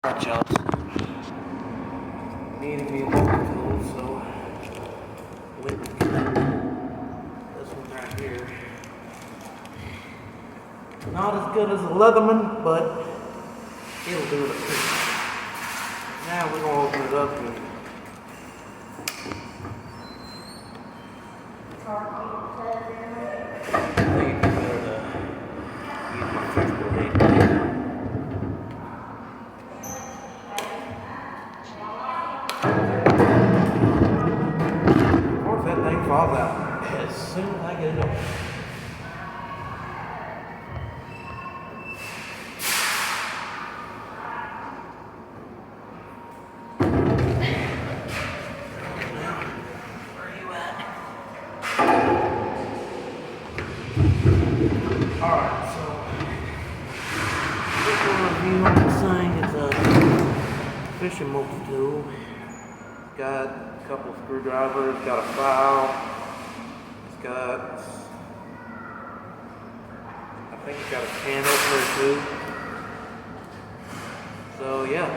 Alright, y'all. Needed me a multi-tool, so went and got this one right here. Not as good as a Leatherman, but it'll do the trick. Now we're gonna open it up and I think it's better to use my fixed blade. Of course, that thing falls out as soon as I get it open. Alright, so this one review on this thing is a fishing multi-tool. It's got a couple of screwdrivers, it's got a file, it's got, I think it's got a can opener too. So yeah.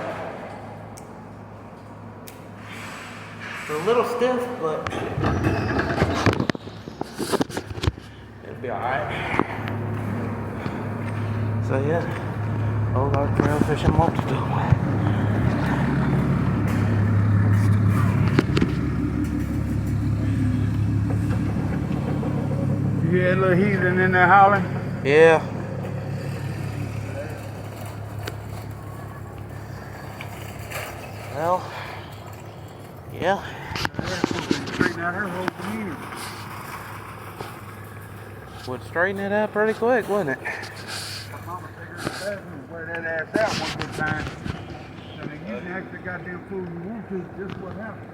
It's a little stiff, but it'll be alright. So yeah, Ozark trail fishing multi-tool. You hear a little heathen in there howling? Yeah. Well, yeah. Straighten out her whole community. Would straighten it out pretty quick, wouldn't it? My mama take her to the bathroom and wear that ass out one good time. So they get the extra goddamn food you want to, just what happened.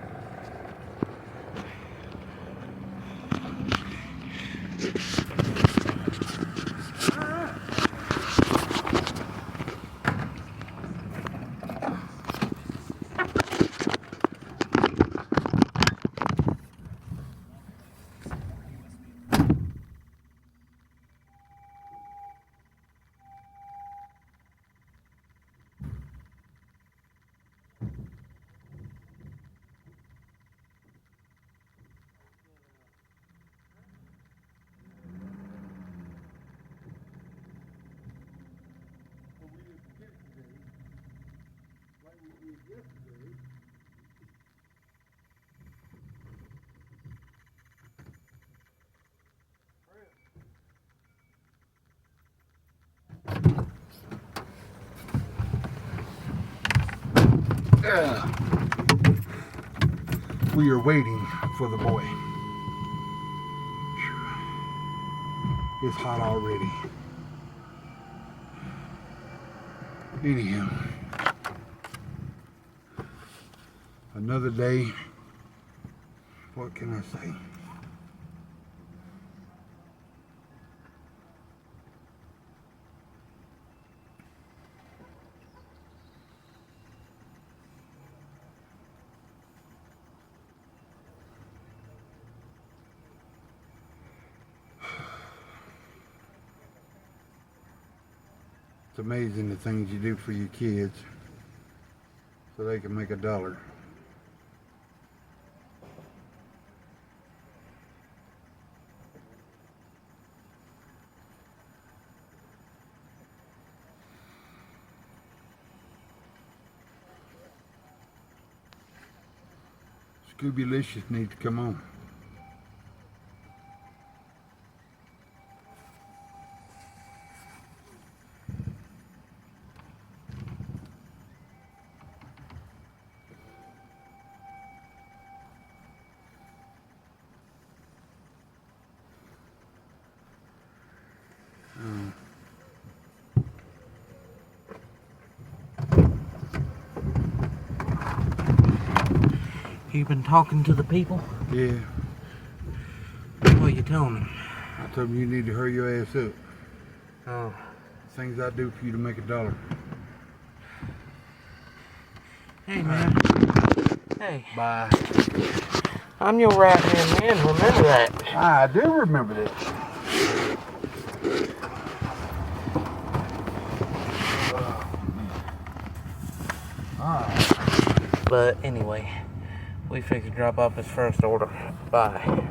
We are waiting for the boy. It's hot already. Anyhow, another day. What can I say? It's amazing the things you do for your kids so they can make $1. Scooby-licious needs to come on. You been talking to the people? Yeah, What are you telling them? I told them you need to hurry your ass up. Oh. Things I do for you to make $1. Hey, man. Hey. Bye. I'm your right-hand man, remember that. I do remember that. Alright. But anyway, we figured to drop off his first order. Bye.